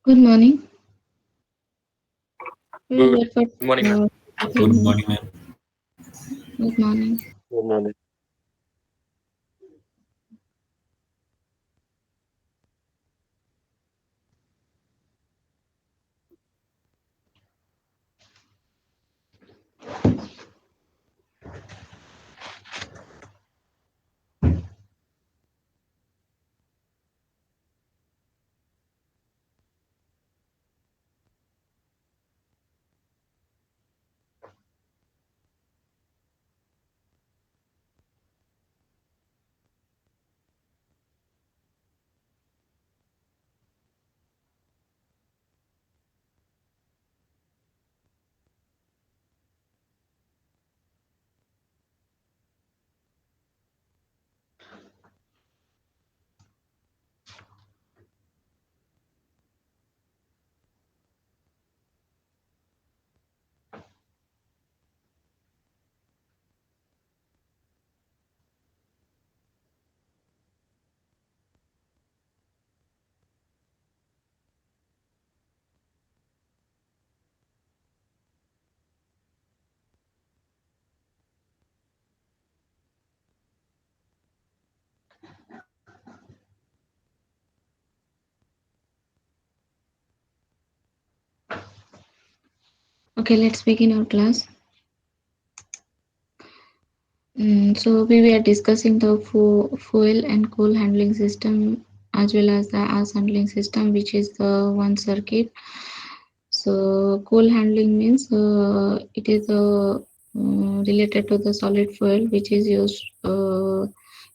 Good morning. We'll Good wait for morning, ma'am. 3 minutes. Good morning. Good morning. Okay, let's begin our class. So we were discussing the fuel and coal handling system as well as the ash handling system, which is the one circuit. So coal handling means it is related to the solid fuel which is used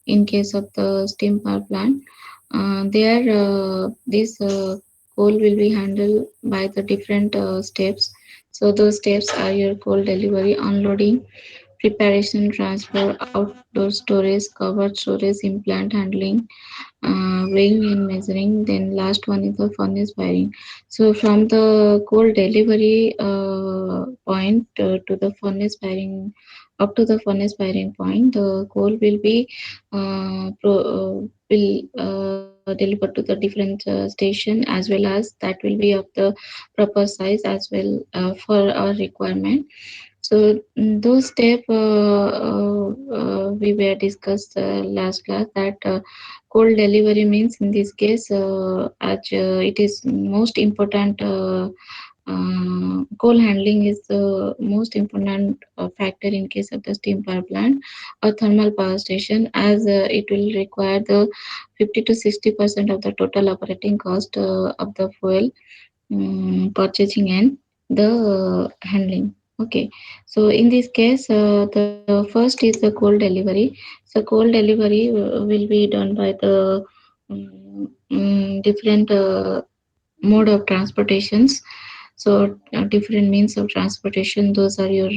in case of the steam power plant. There, this coal will be handled by the different steps. So those steps are your coal delivery, unloading, preparation, transfer, outdoor storage, covered storage, implant handling, weighing and measuring. Then last one is the furnace firing. So from the coal delivery point to the furnace firing, up to the furnace firing point, the coal will be delivered to the different station, as well as that will be of the proper size as well for our requirement. So those steps we were discussed last class that cold delivery means in this case it is most important. Coal handling is the most important factor in case of the steam power plant or thermal power station, as it will require the 50 to 60% of the total operating cost of the fuel purchasing and the handling. Okay, so in this case, the first is the coal delivery. So coal delivery will be done by the different mode of transportations. So different means of transportation, those are your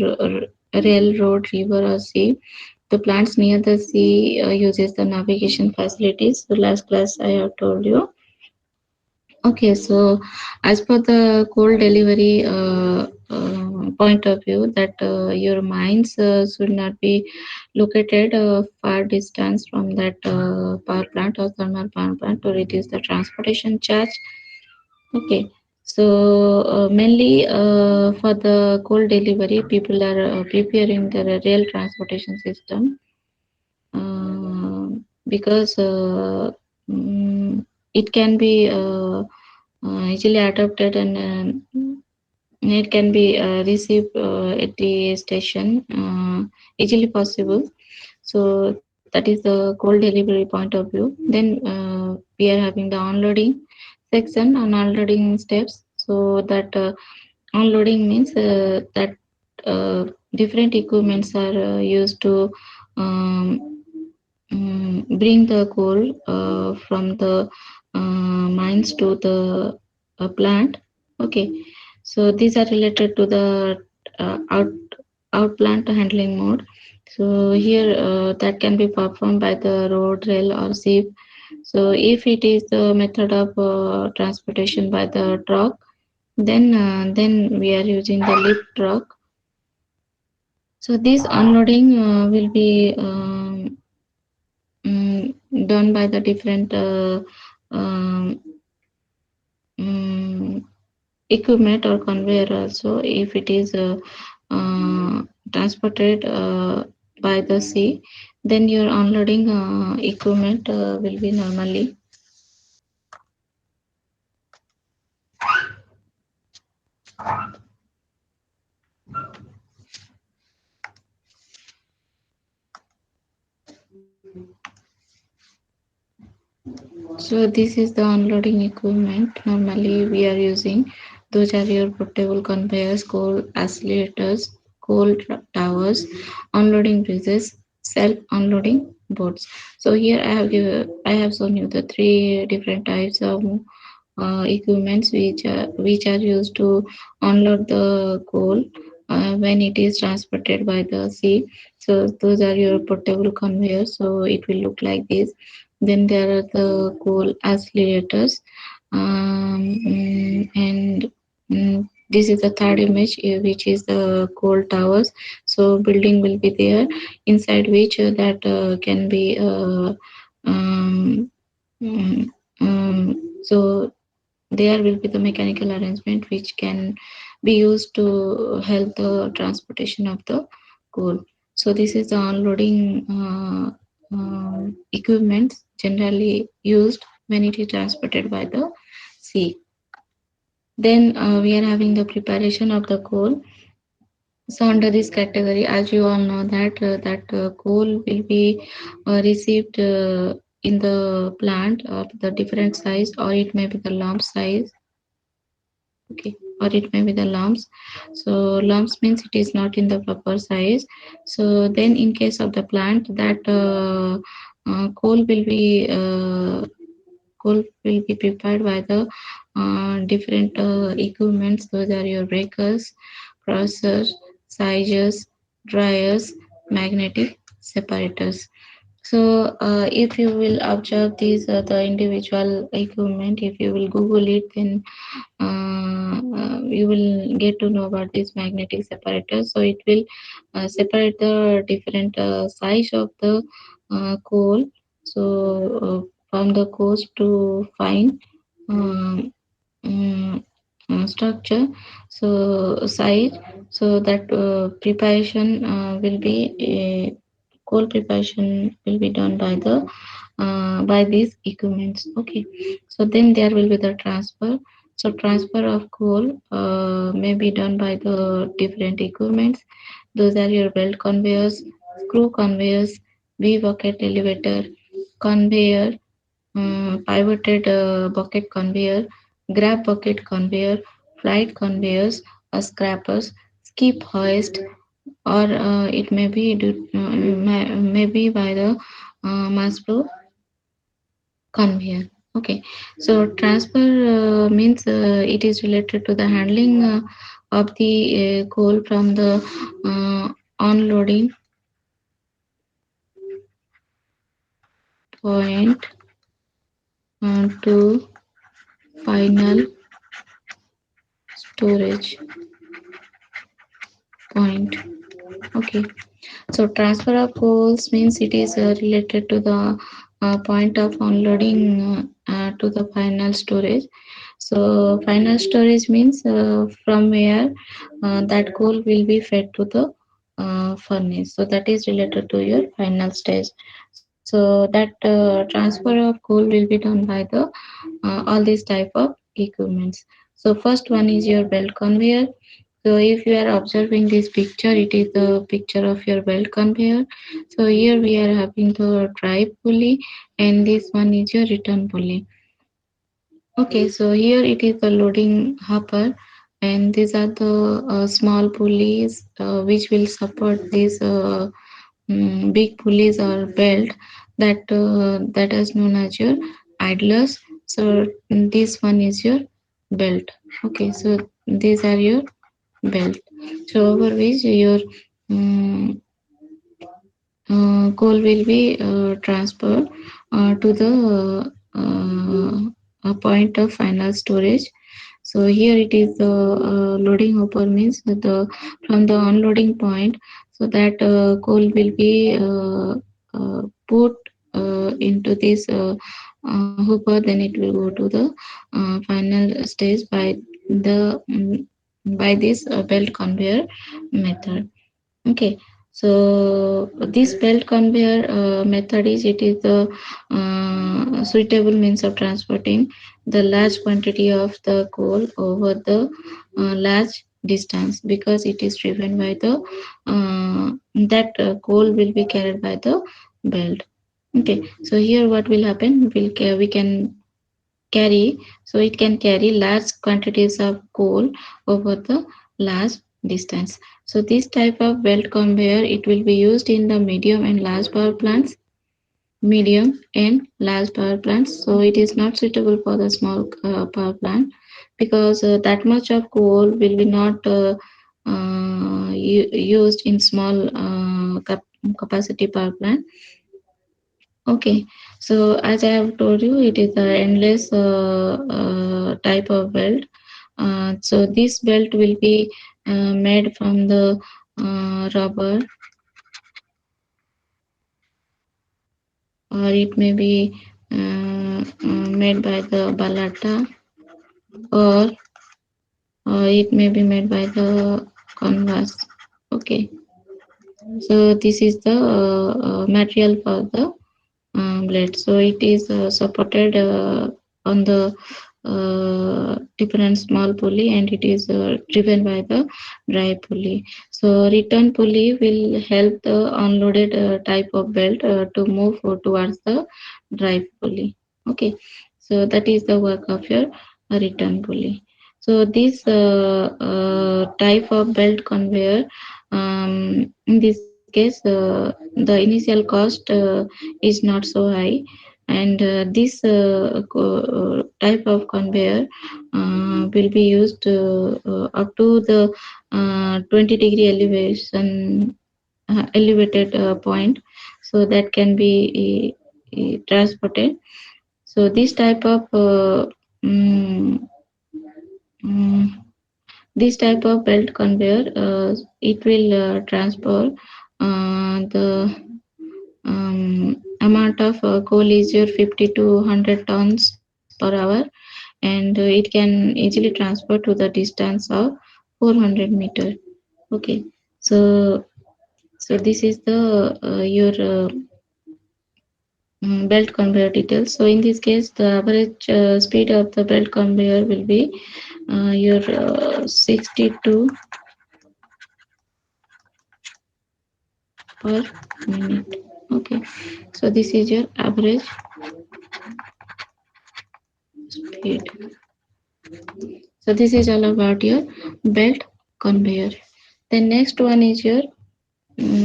railroad, river or sea. The plants near the sea uses the navigation facilities. So last class I have told you. Okay, so as per the coal delivery point of view, that your mines should not be located far distance from that power plant or thermal power plant to reduce the transportation charge. Okay, so mainly for the coal delivery, people are preparing the rail transportation system uh, because it can be easily adopted and it can be received at the station easily possible. So that is the cold delivery point of view. Then we are having the unloading section and unloading steps. So that unloading means that different equipments are used to um, bring the coal from the mines to the plant. Okay, so these are related to the out plant handling mode. So here that can be performed by the road, rail or ship. So if it is the method of transportation by the truck, then we are using the lift truck. So this unloading will be done by the different equipment or conveyor also. If it is transported by the sea, then your unloading equipment will be normally. So this is the unloading equipment normally we are using. Those are your portable conveyors, coal accelerators, coal towers, unloading bridges, self unloading boats. So here I have shown you the three different types of equipments which are used to unload the coal when it is transported by the sea. So those are your portable conveyors. So it will look like this. Then there are the coal accelerators, and this is the third image, which is the coal towers. So building will be there inside which that can be mm, so there will be the mechanical arrangement which can be used to help the transportation of the coal. So this is the unloading equipment generally used when it is transported by the sea. Then we are having the preparation of the coal. So under this category, as you all know that coal will be received in the plant of the different size, or it may be the lump size. Okay, or it may be the lumps. So lumps means it is not in the proper size. So then in case of the plant, that coal will be prepared by the different equipments. Those are your breakers, crushers, sizers, dryers, magnetic separators. So if you will observe these the individual equipment, if you will google it, then you will get to know about this magnetic separator. So it will separate the different size of the coal. So from the coarse to fine um, um, structure, so size. So that preparation will be coal preparation will be done by the by these equipments. Okay, so then there will be the transfer. So transfer of coal may be done by the different equipments. Those are your belt conveyors, screw conveyors, v bucket elevator, conveyor, pivoted bucket conveyor, grab bucket conveyor, flight conveyors, scrappers, skip hoist, or it may be may be by the mass flow conveyor. Okay, so transfer means it is related to the handling of the coal from the unloading point to final storage point. Okay, so transfer of coals means it is related to the point of unloading to the final storage. So final storage means from where that coal will be fed to the furnace. So that is related to your final stage. So that transfer of coal will be done by the all these type of equipments. So first one is your belt conveyor. So if you are observing this picture, it is the picture of your belt conveyor. So here we are having the drive pulley, and this one is your return pulley. Okay, so here it is the loading hopper, and these are the small pulleys which will support these big pulleys or belt that is known as your idlers. So this one is your belt. Okay, so these are your belt. So over which your um, coal will be transferred to the point of final storage. So here it is the loading hopper means the from the unloading point. So that coal will be put into this hopper. Then it will go to the final stage by the by this belt conveyor method. Okay, so this belt conveyor method is it is the suitable means of transporting the large quantity of the coal over the large distance, because it is driven by the that coal will be carried by the belt. Okay, so here what will happen? We can carry, so it can carry large quantities of coal over the large distance. So this type of belt conveyor, it will be used in the medium and large power plants, medium and large power plants. So it is not suitable for the small power plant, because that much of coal will be not used in small capacity power plant. Okay, so as I have told you, it is a endless type of belt. So this belt will be made from the rubber, or it may be made by the balata, or it may be made by the canvas. Okay, so this is the material for the blade. So it is supported on the different small pulley, and it is driven by the drive pulley. So return pulley will help the unloaded type of belt to move towards the drive pulley. Okay, so that is the work of your return pulley. So this type of belt conveyor, in this case, the initial cost is not so high, and this type of conveyor will be used up to the 20-degree elevation, elevated point, so that can be transported. So this type of mm, this type of belt conveyor, it will transport the amount of coal is your 50 to 100 tons per hour, and it can easily transport to the distance of 400 meter. Okay, so this is the your belt conveyor details. So in this case, the average speed of the belt conveyor will be your 62 per minute. Okay, so this is your average speed. So this is all about your belt conveyor. The next one is your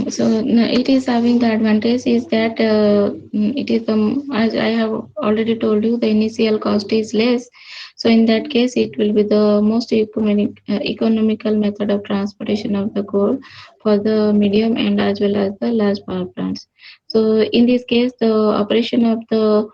so it is having the advantage is that it is the, as I have already told you, the initial cost is less. So in that case, it will be the most economical method of transportation of the coal for the medium and as well as the large power plants. So in this case, the operation of the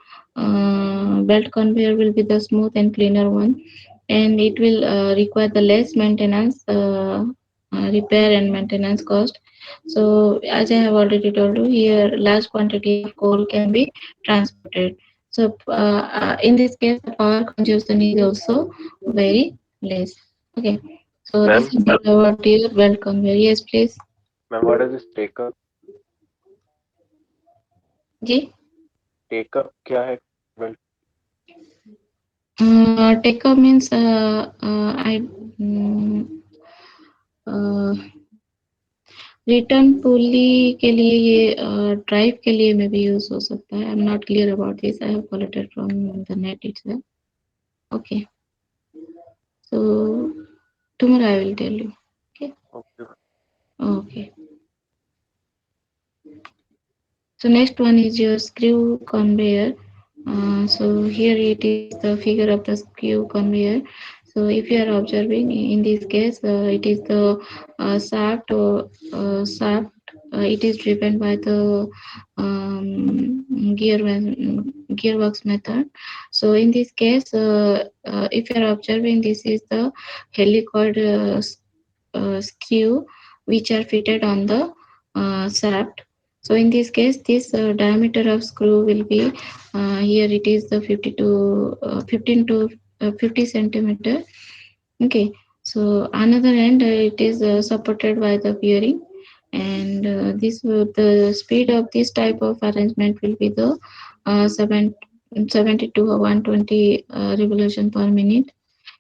belt conveyor will be the smooth and cleaner one, and it will require the less maintenance, repair and maintenance cost. So as I have already told you, here large quantity of coal can be transported. So in this case, the power consumption is also very less. Okay. So this Ma'am, is all about your belt conveyor. Yes, please. ma'am, what is this take up? Ji. Take up क्या है? Well, Take up means I uh, return pulley के लिए ये drive के लिए में भी use हो सकता है. I am not clear about this. I have collected from the net itself. Okay, so tomorrow I will tell you. Okay. okay. Okay. So next one is your screw conveyor. So here it is the figure of the screw conveyor. So if you are observing in this case, it is the shaft. It is driven by the gearbox method. So in this case, if you are observing, this is the helicoid screw which are fitted on the shaft. So in this case, this diameter of screw will be here it is the 15 to 50 centimeter. Okay, so another end it is supported by the bearing, and the speed of this type of arrangement will be the 70 to 120 revolution per minute.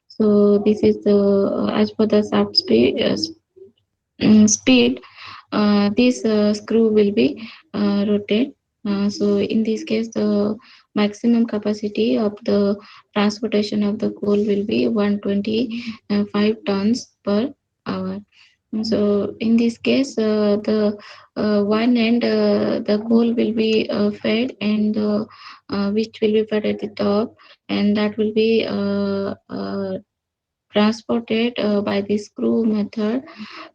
So this is the as per the shaft speed, this screw will be rotate. So in this case, the maximum capacity of the transportation of the coal will be 125 tons per hour. So in this case, the one end the coal will be fed, and which will be fed at the top, and that will be transported by the screw method,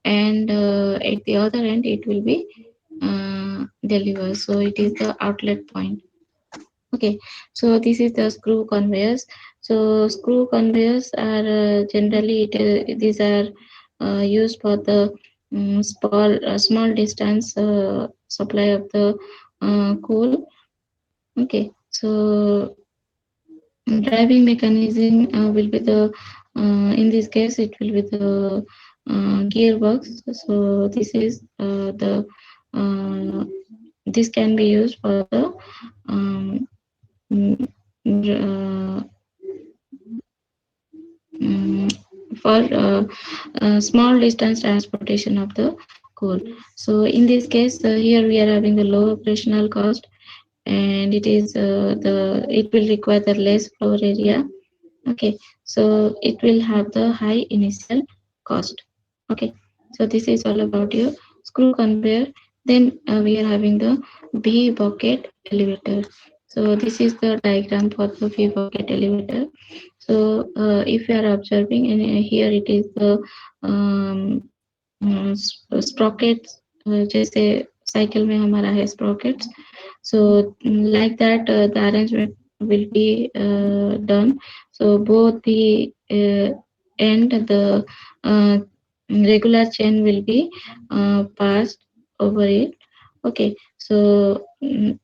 and at the other end it will be delivered. So it is the outlet point. Okay, so this is the screw conveyors. So screw conveyors are generally these are used for the small distance supply of the coal. Okay, so driving mechanism will be the in this case it will be the gearbox. So this is uh, this can be used for the um, mm, uh, mm, for small distance transportation of the coal. So in this case, here we are having the low operational cost, and it will require the less floor area. Okay, so it will have the high initial cost. Okay, so this is all about your screw conveyor. Then we are having the V bucket elevator. So this is the diagram for the V bucket elevator. So if you are observing, and here it is the um, sprockets. जैसे cycle में हमारा है sprockets. So like that the arrangement will be done. So both the end the uh, regular chain will be passed over it. Okay, so in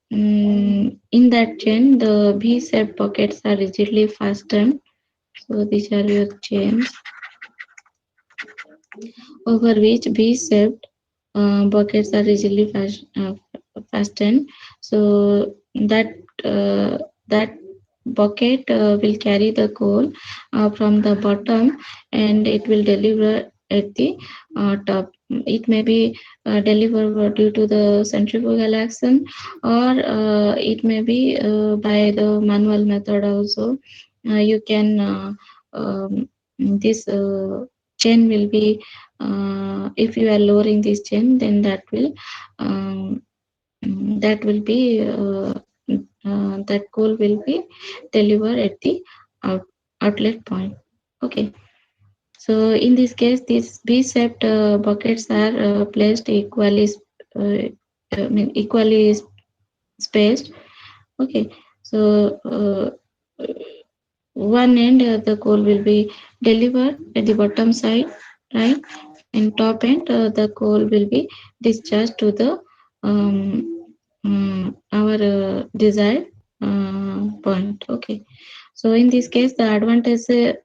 that chain the V-shaped pockets are rigidly fastened. So these are your chains over which V-shaped buckets are easily fastened. So uh, that bucket will carry the coal from the bottom, and it will deliver at the top. It may be delivered due to the centrifugal action, or it may be by the manual method also. You can this chain will be if you are lowering this chain, then um, be that coal will be delivered at the outlet point. Okay, so in this case these V-shaped buckets are placed uh, equally spaced. Okay, so one end the coal will be delivered at the bottom side, right, and top end the coal will be discharged to the our desired point. Okay, so in this case the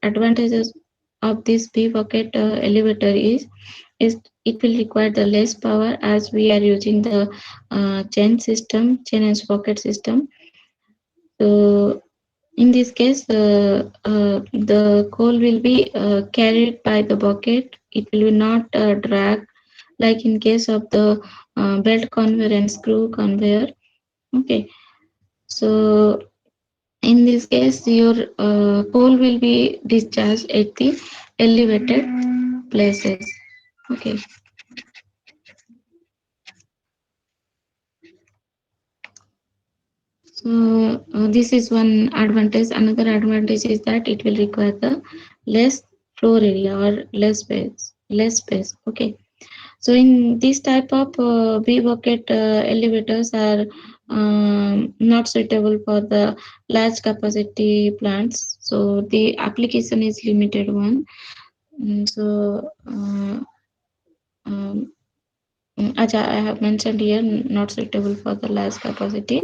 advantages of this B bucket elevator is it will require the less power, as we are using the chain and sprocket system. So in this case, the coal will be carried by the bucket. It will not drag like in case of the belt conveyor and screw conveyor. Okay, so in this case, your coal will be discharged at the elevated places. Okay, so this is one advantage. Another advantage is that it will require the less floor area or less space. Less space. Okay. So in this type of B bucket elevators are not suitable for the large capacity plants. So the application is limited one. So um, as I have mentioned here, not suitable for the large capacity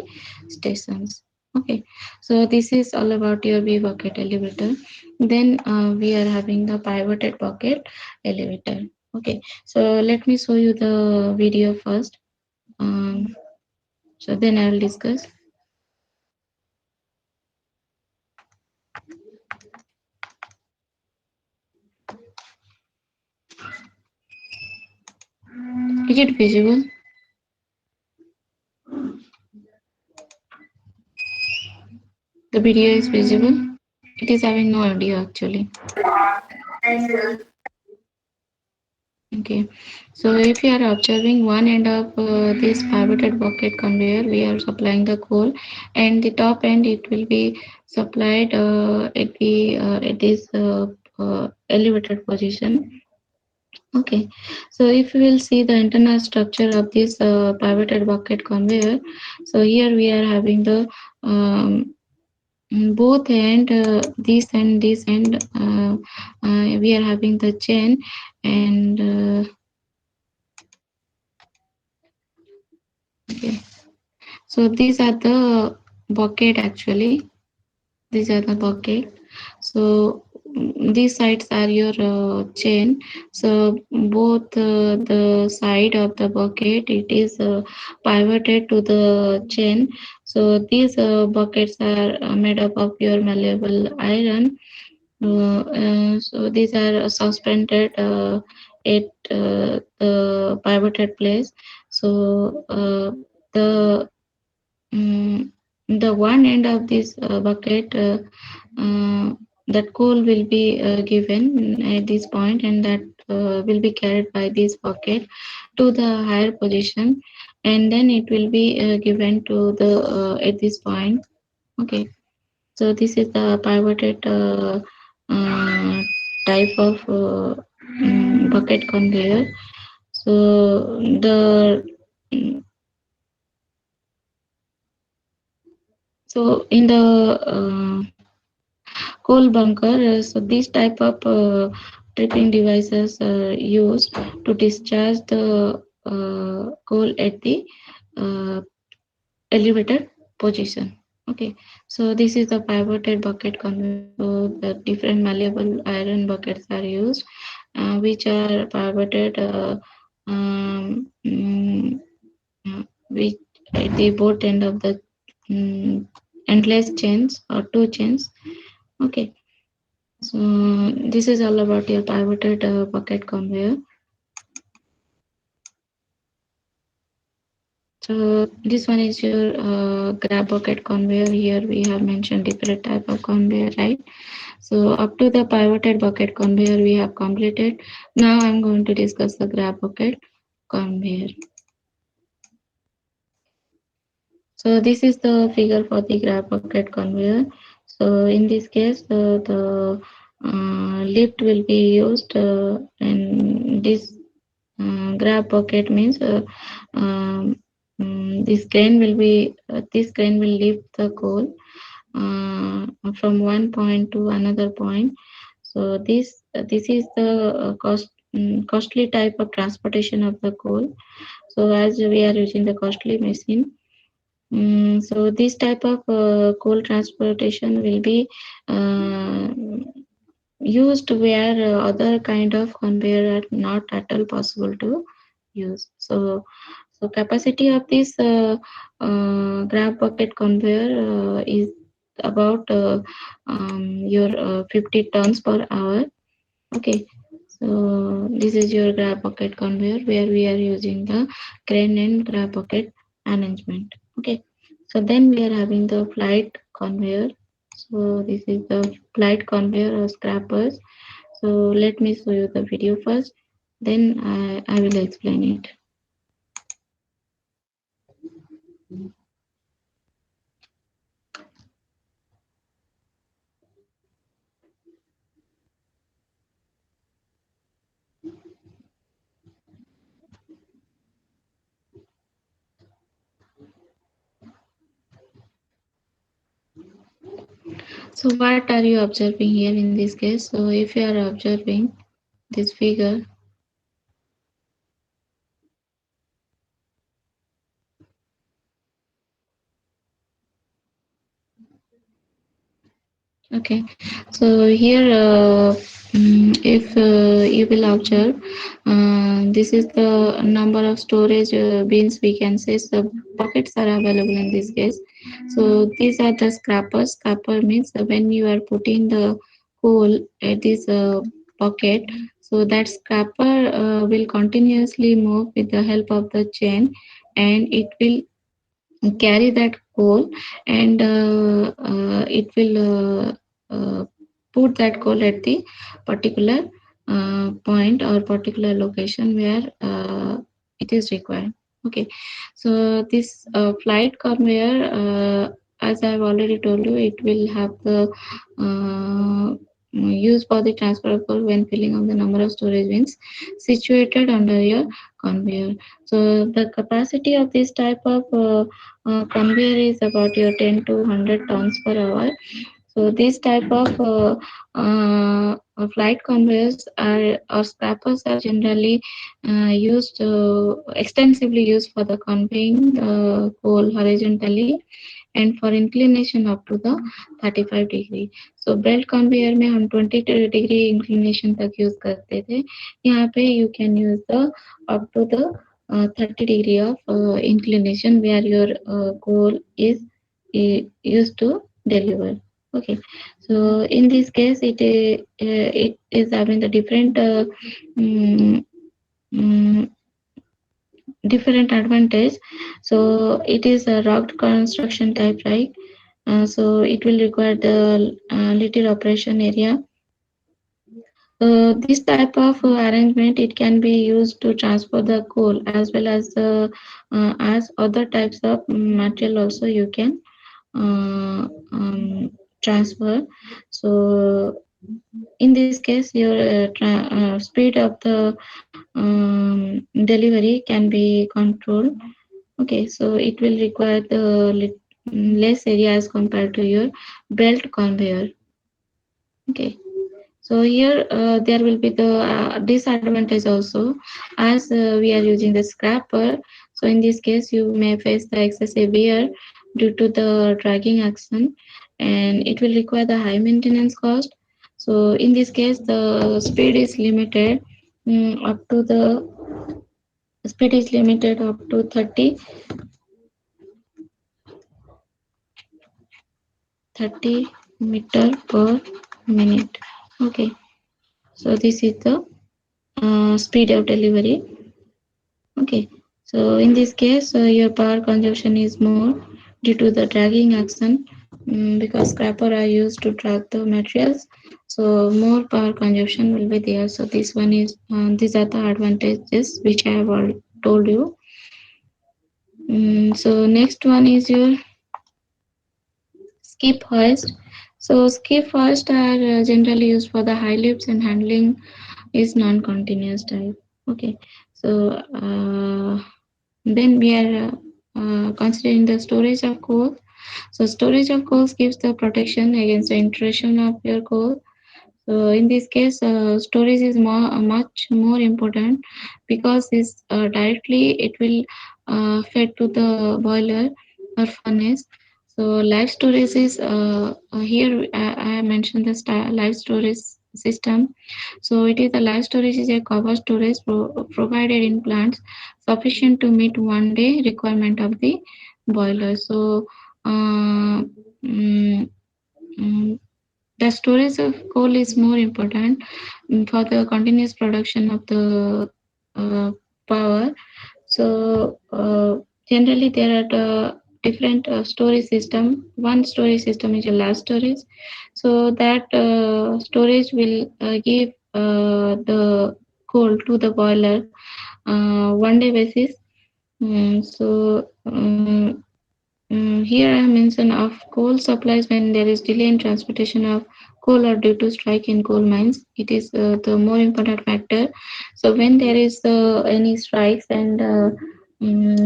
stations. Okay, so this is all about your B bucket elevator. Then we are having the pivoted bucket elevator. Okay, so let me show you the video first. Um, so then I will discuss. Is it visible? The video is visible. It is having no audio actually. Okay, so if you are observing one end of this pivoted bucket conveyor, we are supplying the coal, and the top end it will be supplied at this elevated position. Okay, so if we will see the internal structure of this pivoted bucket conveyor, so here we are having the both end, this and this end, we are having the chain, and okay. So these are the bucket actually. These are the bucket. So these sides are your chain. So both the side of the bucket it is pivoted to the chain. So these buckets are made up of your malleable iron. So these are suspended at the pivoted place. So the the one end of this bucket, that coal will be given at this point, and that will be carried by this bucket to the higher position, and then it will be given to the at this point. Okay, so this is the pivoted uh, type of bucket conveyor. So the so in the coal bunker, so these type of tripping devices used to discharge the coal at the uh, elevated position. Okay, so this is the pivoted bucket conveyor. So the different malleable iron buckets are used, which are pivoted which at the both end of the endless chains or two chains. Okay, so this is all about your pivoted bucket conveyor. So this one is your grab bucket conveyor. Here we have mentioned different type of conveyor, right? So up to the pivoted bucket conveyor we have completed. Now I'm going to discuss the grab bucket conveyor. So this is the figure for the grab bucket conveyor. So in this case, the lift will be used, and this grab bucket means this crane will lift the coal from one point to another point. So this is the costly type of transportation of the coal. So as we are using the costly machine, so this type of coal transportation will be uh, used where other kind of conveyor are not at all possible to use. So capacity of this grab bucket conveyor is about your 50 tons per hour. Okay, so this is your grab bucket conveyor where we are using the crane and grab bucket arrangement. Okay, so then we are having the flight conveyor. So this is the flight conveyor or scrappers. So let me show you the video first, then I will explain it. So what are you observing here in this case? So if you are observing this figure, Okay, so here, if you will observe, this is the number of storage bins we can say. So pockets are available in this case. So these are the scrappers. Scrapper means when you are putting the coal at this pocket, so that scrapper will continuously move with the help of the chain, and it will carry that coal, and it will put that coal at the particular point or particular location where it is required. Okay, so this flight conveyor, as I've already told you, it will have the use for the transfer of coal when filling up the number of storage bins situated under your conveyor. So the capacity of this type of conveyor is about your 10 to 100 tons per hour. So this type of flight conveyors are or scrappers are generally used extensively used for the conveying coal horizontally and for inclination up to the 35 degree. So belt conveyor में हम 20 degree inclination तक use करते थे. यहाँ पे you can use the up to the 30 degree of inclination where your coal is used to deliver. Okay, so in this case, it is having the mm, mm, different advantage. So it is a rocked construction type, right? So it will require the little operation area. This type of arrangement, it can be used to transfer the coal as well as other types of material also you can transfer. So in this case, your speed of the delivery can be controlled. Okay, so it will require the less area as compared to your belt conveyor. Okay, so here there will be the disadvantage also, as we are using the scrapper. So in this case, you may face the excessive wear due to the dragging action, and it will require the high maintenance cost. So in this case, the up to the speed is limited up to 30 meter per minute. Okay, so this is the speed of delivery. Okay, so in this case, your power consumption is more due to the dragging action, because scrapper are used to drag the materials. So more power consumption will be there. So this one is these are the advantages which I have told you. So next one is your skip hoist. So skip hoist are generally used for the high lifts and handling is non-continuous type. Okay, so then we are considering the storage of coal. So storage of coals gives the protection against the intrusion of your coal. So in this case, storage is much more important, because this directly it will fed to the boiler or furnace. So live storage is here. I mentioned the live storage system. So it is the live storage is a cover storage provided in plants sufficient to meet 1 day requirement of the boiler. So uh, mm, mm, the storage of coal is more important for the continuous production of the power. So generally there are the different storage system. One storage system is a large storage. So that storage will give the coal to the boiler 1 day basis. Here I mention of coal supplies when there is delay in transportation of coal or due to strike in coal mines. It is the more important factor. So when there is any strikes and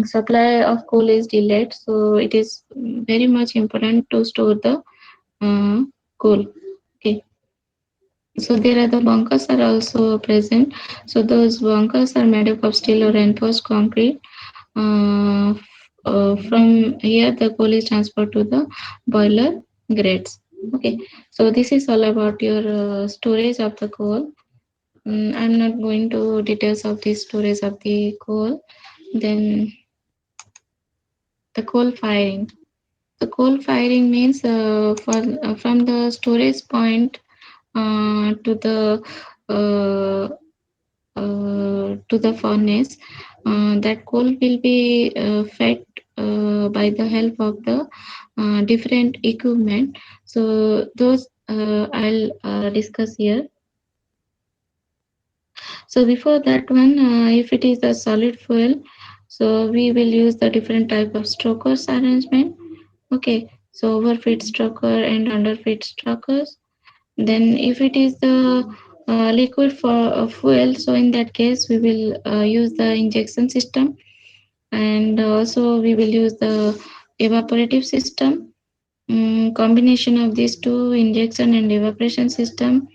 supply of coal is delayed, so it is very much important to store the uh, coal. Okay. So there are the bunkers are also present. So those bunkers are made up of steel or reinforced concrete. From here, the coal is transferred to the boiler grades. Okay, so this is all about your storage of the coal. I'm not going to details of the storage of the coal. Then the coal firing. The coal firing means from the storage point to uh, the furnace. That coal will be fed by the help of the different equipment. So those I'll discuss here. So before that one, if it is a solid fuel, so we will use the different type of strokers arrangement. Okay, so overfeed stroker and underfeed strokers. Then if it is the liquid for fuel, so in that case we will use the injection system, and also we will use the evaporative system. Combination of these two, injection and evaporation system.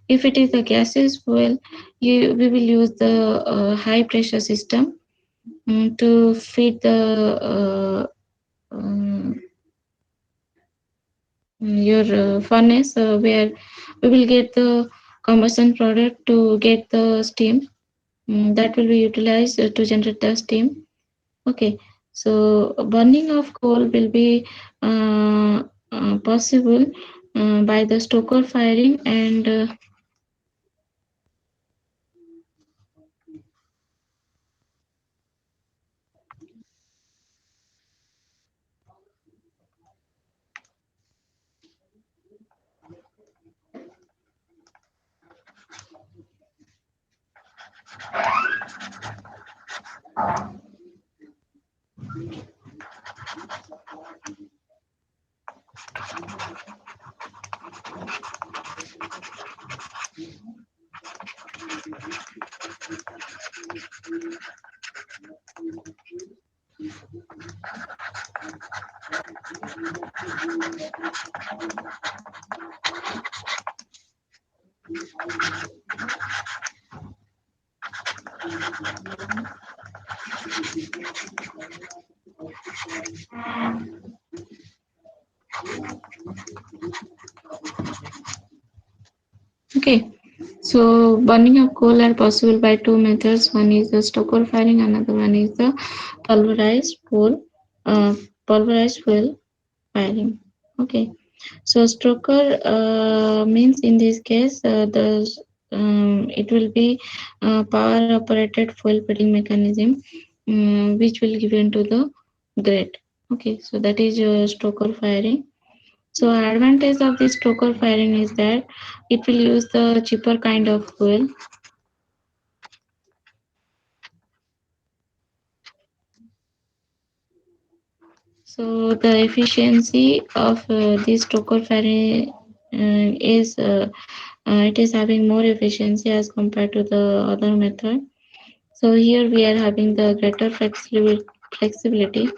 If it is a gaseous fuel, we will use the high pressure system to feed the um, your furnace, where we will get the combustion product to get the steam that will be utilized to generate the steam. Okay, so burning of coal will be possible by the stoker firing and okay. So burning of coal are possible by two methods. One is the stoker firing, another one is the pulverized coal, uh, pulverized fuel firing. Okay. So stoker means in this case the it will be power operated fuel feeding mechanism, which will given to the grid. Okay, so that is stoker firing. So advantage of this stoker firing is that it will use the cheaper kind of fuel. So the efficiency of this stoker firing is it is having more efficiency as compared to the other method. So here we are having the greater flexibility.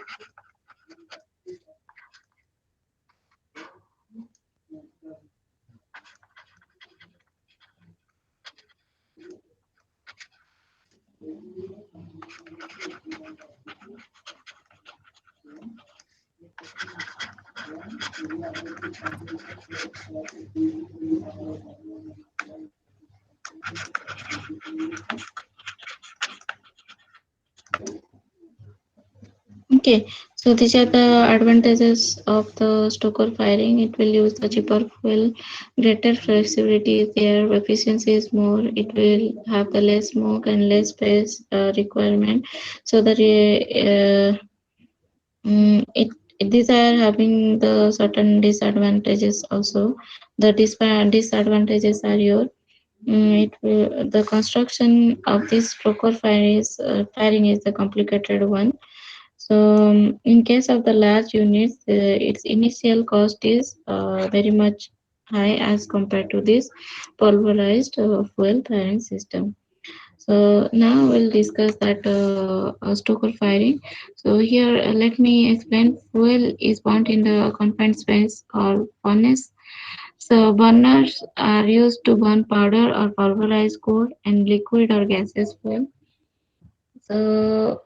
Okay, so these are the advantages of the stoker firing. It will use the cheaper fuel, greater flexibility is there, efficiency is more. It will have the less smoke and less space requirement. So that it these are having the certain disadvantages also. The disadvantages are your the construction of this stoker firing is the complicated one. So, in case of the large units, its initial cost is very much high as compared to this pulverized fuel firing system. So now we'll discuss that stoker firing. So here, let me explain. Fuel is burnt in the confined space called furnace. So burners are used to burn powder or pulverized coal and liquid or gaseous fuel. So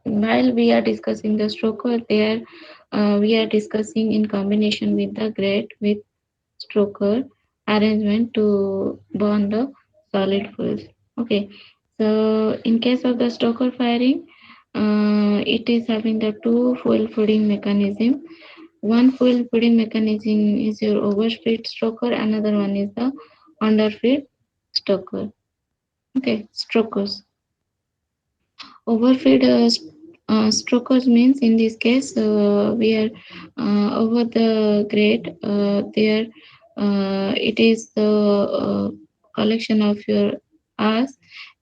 while we are discussing the stroker, there we are discussing in combination with the grate with stroker arrangement to burn the solid fuels. Okay, so in case of the stoker firing, it is having the two fuel feeding mechanism. One fuel feeding mechanism is your overfeed stroker, another one is the underfeed stroker. Okay, strokers. Overfeed strokers means in this case we are over the grade there it is the collection of your ass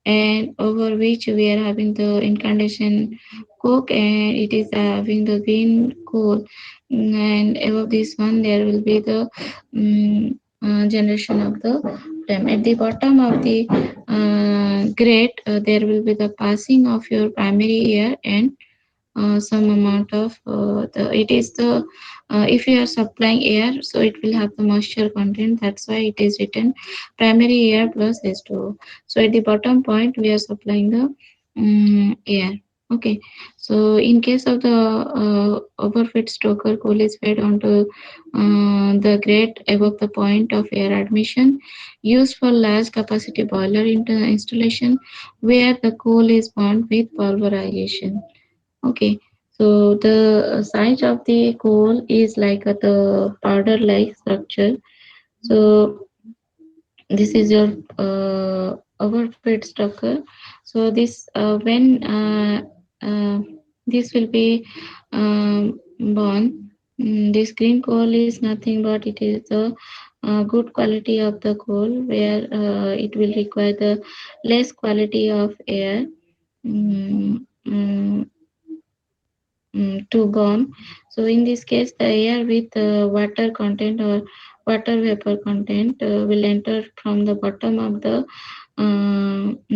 and over which we are having the incantation coke and it is having the green coal. And above this one there will be the generation of the flame. At the bottom of the grate there will be the passing of your primary air and some amount of it is the if you are supplying air so it will have the moisture content, that's why it is written primary air plus H2O. So at the bottom point we are supplying the air. Okay, so in case of the overfed stoker, coal is fed onto the grate above the point of air admission used for large capacity boiler installation where the coal is burned with pulverization. Okay, so the size of the coal is like the powder-like structure. So this is your overfed structure. So this when this will be born. This green coal is nothing but it is the good quality of the coal where it will require the less quality of air. Mm, mm, to burn. So in this case, the air with water content or water vapor content will enter from the bottom of the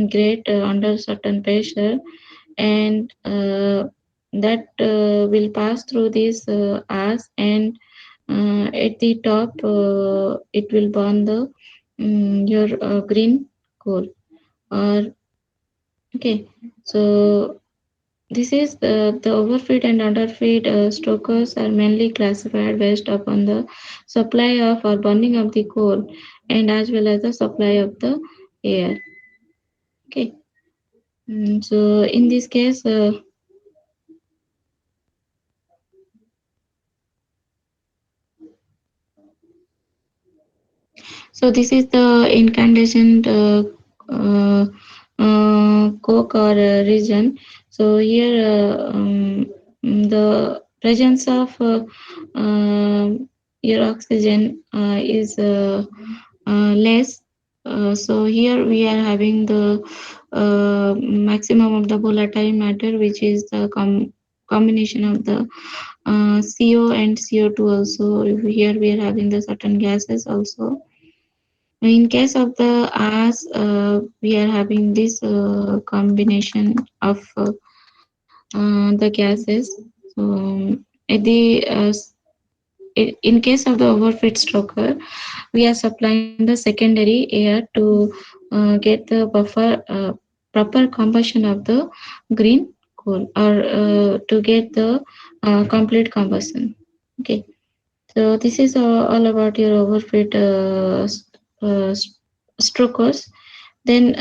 grate under certain pressure, and that will pass through this as and at the top it will burn the your green coal. Or okay, so this is the overfeed and underfeed stokers are mainly classified based upon the supply of or burning of the coal and as well as the supply of the air. Okay. So in this case, so this is the incandescent coke or region. So here the presence of your oxygen is less. So here we are having the maximum of the volatile matter, which is the combination of the CO and CO2 also. Here we are having the certain gases also. In case of the as we are having this combination of the gases. So at the in case of the overfit stroker, we are supplying the secondary air to get the proper combustion of the green coal or to get the complete combustion. Okay. So this is all about your overfit strokers. Then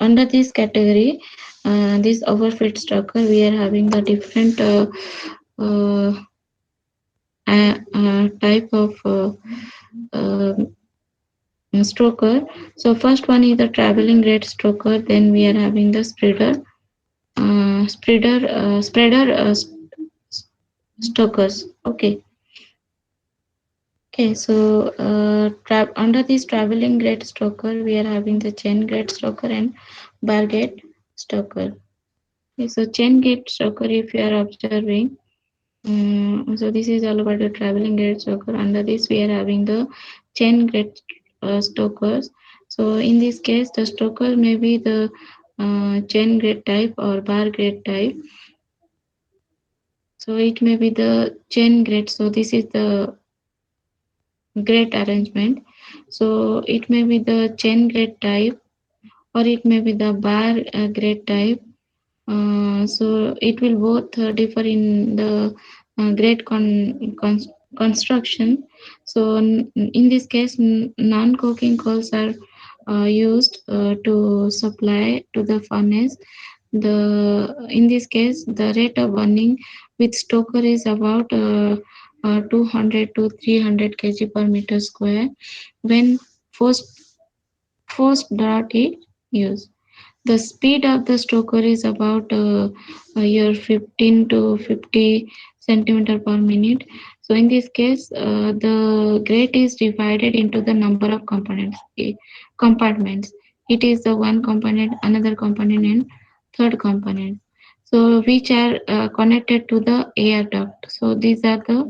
under this category, this overfit stroker, we are having the different uh, type of stroker. So first one is the traveling rate stroker. Then we are having the spreader stokers. Okay. Okay, so under this traveling grade stroker, we are having the chain grade stroker and bar gate stroker. Okay, so chain gate stroker, if you are observing, so this is all about the traveling grade stroker. Under this, we are having the chain grade stokers. So in this case, the stoker may be the chain grade type or bar grade type. So it may be the chain grade. So this is the grade arrangement. So it may be the chain grade type or it may be the bar grade type. So it will both differ in the grade construction. So in this case, non-coking coals are used to supply to the furnace. The In this case, the rate of burning with stoker is about 200 to 300 kg per meter square when forced forced drought is used. The speed of the stoker is about your 15 to 50 centimeter per minute. So in this case, the grate is divided into the number of compartments. It is the one component, another component, and third component. So which are connected to the air duct. So these are the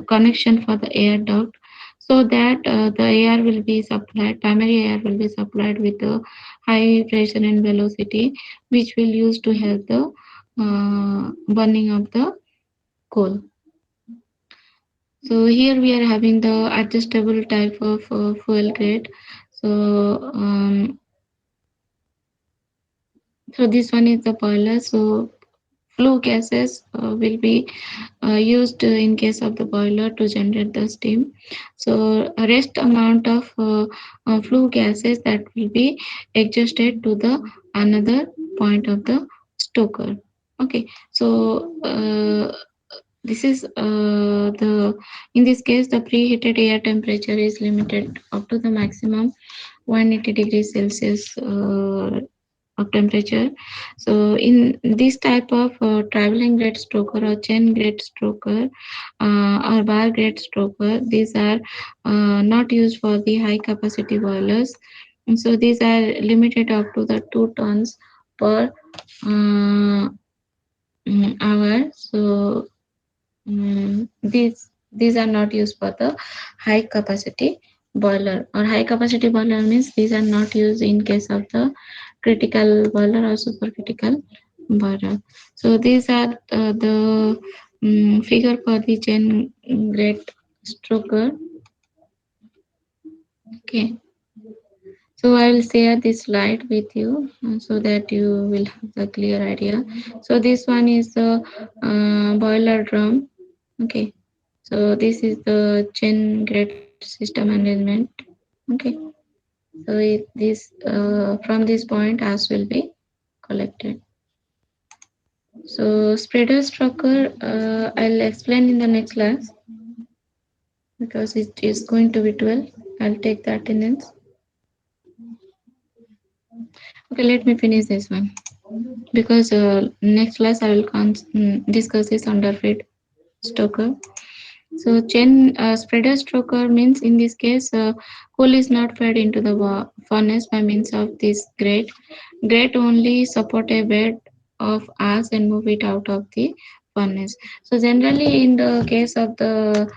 connection for the air duct, so that the air will be supplied, primary air will be supplied with the high pressure and velocity, which will use to help the burning of the coal. So here we are having the adjustable type of fuel grade. So so this one is the boiler. So flue gases will be used in case of the boiler to generate the steam. So a rest amount of flue gases that will be adjusted to the another point of the stoker. Okay, so this is the in this case the preheated air temperature is limited up to the maximum 180 degrees Celsius of temperature. So in this type of traveling grade stroker or chain grade stroker or bar grade stroker, these are not used for the high capacity boilers. And so these are limited up to the 2 tons per hour. So these are not used for the high capacity boiler, or high capacity boiler means these are not used in case of the critical boiler or supercritical boiler. So these are the figure for the chain grade stroker. Okay, so I will share this slide with you so that you will have the clear idea. So this one is the boiler drum. Okay, so this is the chain grade system arrangement. Okay, so this from this point as will be collected. So spreader stroker, I'll explain in the next class because it is going to be 12. I'll take the attendance. Okay, let me finish this one because next class I will discuss this underfeed stoker. So chain spreader stroker means in this case coal is not fed into the furnace by means of this grate. Grate only support a bed of ash and move it out of the furnace. So generally in the case of the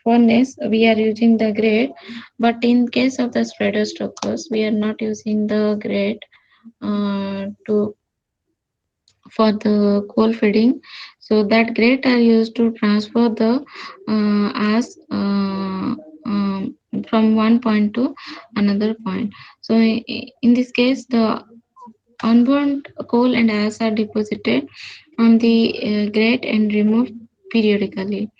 furnace we are using the grate, but in case of the spreader strokers we are not using the grate to for the coal feeding. So that grate are used to transfer the ash from one point to another point. So in this case the unburned coal and ash are deposited on the grate and removed periodically.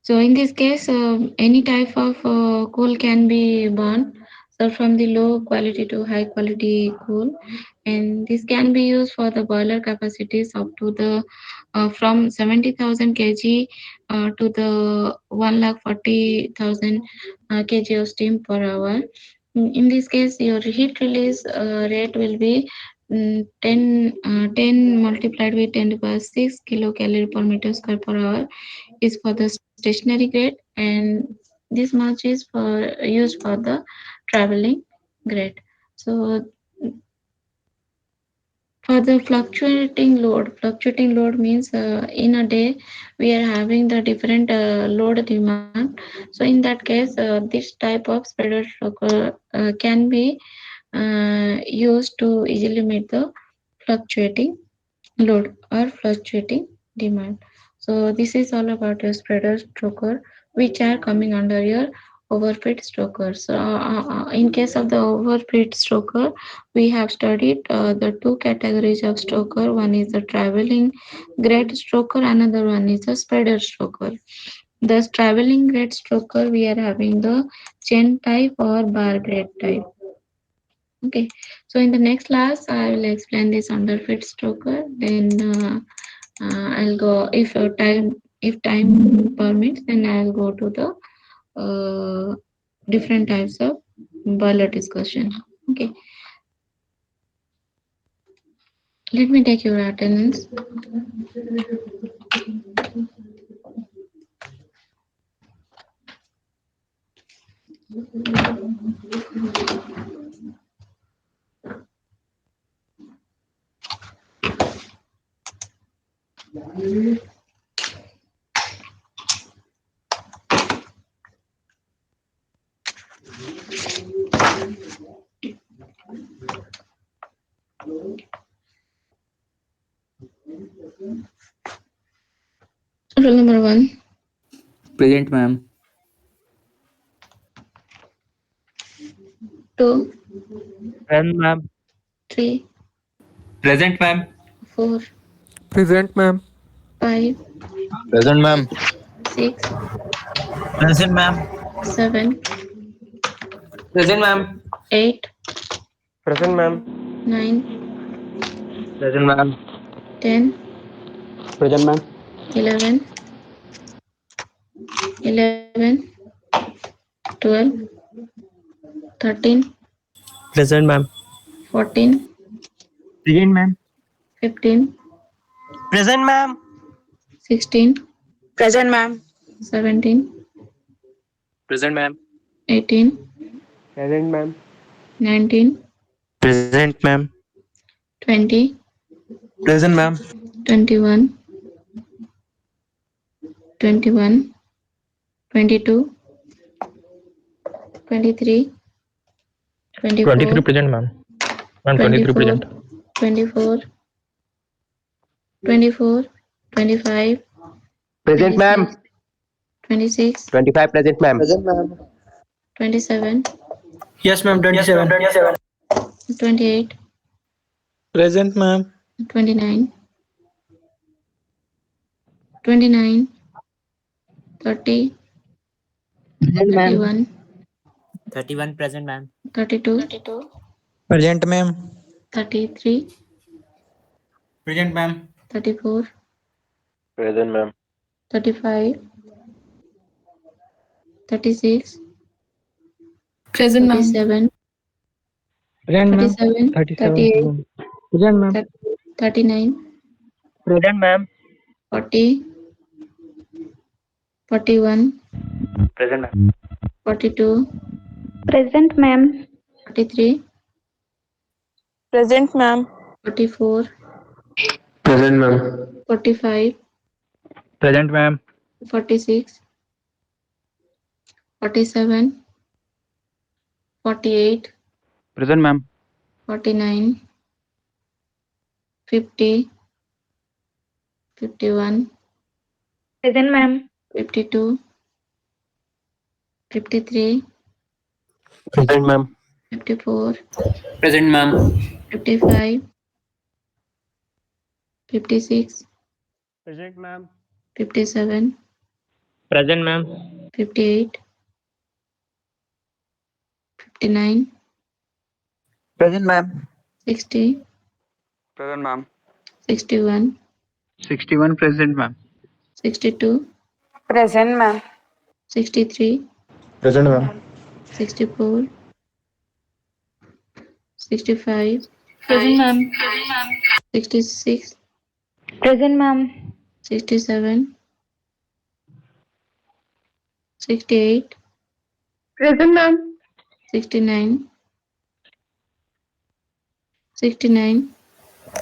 So in this case, any type of coal can be burned. So from the low quality to high quality coal, and this can be used for the boiler capacities up to the from 70,000 kg to the 1,40,000 kg of steam per hour. In this case, your heat release rate will be 10 multiplied with 10 to the power 6 kilocalorie per meter square per hour is for the stationary grade, and this much is for used for the traveling grade. So for the fluctuating load means in a day we are having the different load demand. So in that case, this type of spreader shocker can be used to easily meet the fluctuating load or fluctuating demand. So this is all about your spreader stroker, which are coming under your overfit stoker. So, in case of the overfit stoker, we have studied the two categories of stoker. One is the traveling grade stoker, another one is the spreader stoker. The traveling grade stoker, we are having the chain type or bar grade type. Okay, so in the next class, I will explain this underfit stoker. Then I'll go if time permits, then I'll go to the different types of boiler discussion. Okay, let me take your attendance. Roll number one, Present, ma'am. two, Present, ma'am. three, Present, ma'am. four, Present, ma'am. 5, Present, ma'am. 6, Present, ma'am. 7, Present, ma'am. 8, Present, ma'am. 9, Present, ma'am. 10, Present, ma'am. 11, 11, 12, 13, Present, ma'am. 14, Present, ma'am. 15, Present, ma'am. 16, Present, ma'am. 17, Present, ma'am. 18, Present, ma'am. 19, Present, ma'am. 20, Present, ma'am. 21, 21, 22, 23, 23 24, present, ma'am. And 23 24, present. 24, 24, 25, Present, 26, ma'am. 26, 25 present, ma'am. Present, ma'am. 27, Yes, ma'am. 27. 28, Present, ma'am. 29, 29, 30, Present, ma'am. 31, 31 present, ma'am. 32, Present, ma'am. 33, Present, ma'am. 34, Present, ma'am. 35, 36, Present, ma'am. 37, Present, ma'am. 37, 37 38, present. Present, ma'am. 39, Present, ma'am. 40, 41, Present, ma'am. 42, Present, ma'am. 43, Present, ma'am. 44, Present, ma'am. 45, Present, ma'am. 46, 47, 48, Present, ma'am. 49, 50, 51, Present, ma'am. 52, 53, Present, ma'am. 54, Present, ma'am. 55, 56, Present, ma'am. 57, Present, ma'am. 58, 59, Present, ma'am. 60, Present, ma'am. 61, 61 present, ma'am. 62, Present, ma'am. 63, Present, ma'am. 64, 65, Present, ma'am. 66, Present, ma'am. 67, 68, Present, ma'am. 69, 69,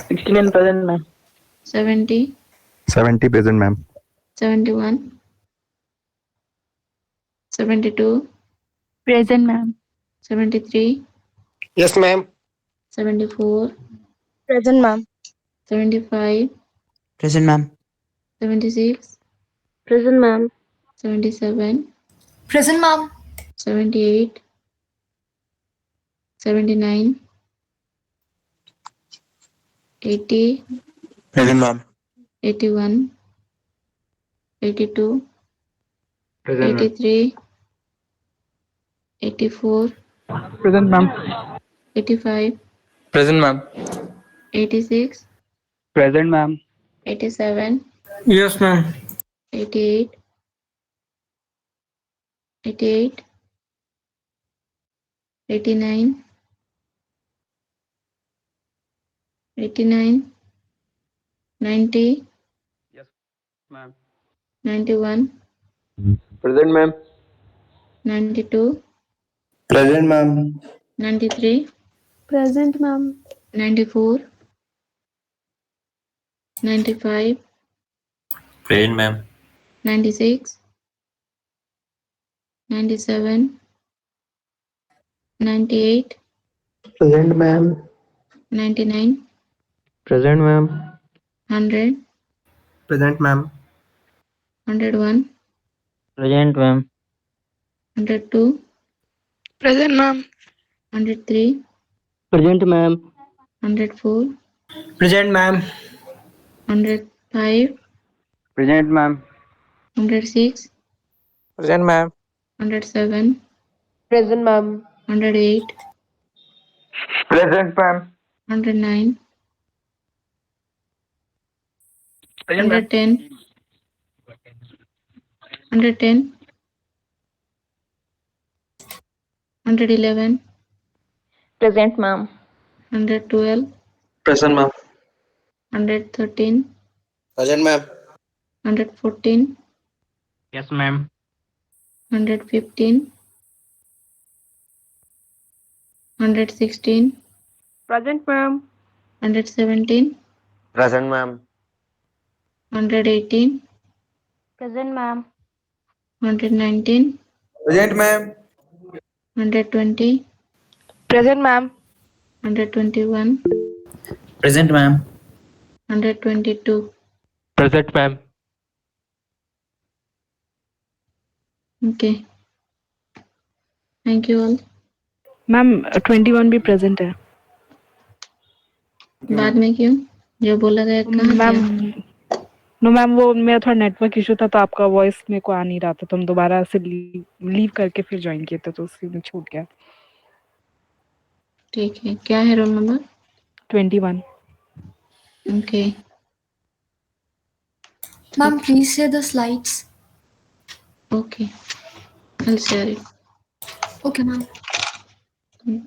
69 present, ma'am. 70, 70 present, ma'am. 71, 72, Present, ma'am. 73, Yes, ma'am. 74, Present, ma'am. 75, Present, ma'am. 76, Present, ma'am. 77, Present, ma'am. 78, 79, 80, Present, ma'am. 81, 82, Present, ma'am. 83, 84, Present, ma'am. 85, Present, ma'am. 86, Present, ma'am. 87, Yes, ma'am. 88, 88, 89, 89, 90, Yes, ma'am. 91, Present, ma'am. 92, Present, ma'am. 93, Present, ma'am. 94, 95, Present, ma'am. 96, 97, 98, Present, ma'am. 99, Present, ma'am. 100, Present, ma'am. 101, Present, ma'am. 102, Present, ma'am. 103, Present, ma'am. 104, Present, ma'am. 105, Present, ma'am. 106, Present, ma'am. 107, Present, ma'am. 108, Present, ma'am. 109, Present, ma'am. 110, 110, 111, Present, ma'am. 112, Present, ma'am. 113, Present, ma'am. 114, Yes, ma'am. 115, 116, Present, ma'am. 117, Present, ma'am. 118, Present, ma'am. 119, Present, ma'am. 120, Present, ma'am. 121, Present, ma'am. 122. Present, ma'am. Okay. Thank you all. Ma'am 21 भी present है बाद में क्यों? जो बोला गया कहाँ ma'am. गया? नो मैम, वो मेरा थोड़ा नेटवर्क इशू था तो आपका वॉइस मेरे को आ नहीं रहा था, तो हम दोबारा से लीव करके फिर ज्वाइन किए थे तो उसी में छूट गया। ठीक है, क्या है roll number? 21। Okay. Ma'am, please share the slides. Okay. I'll share it. Okay, ma'am. Mm.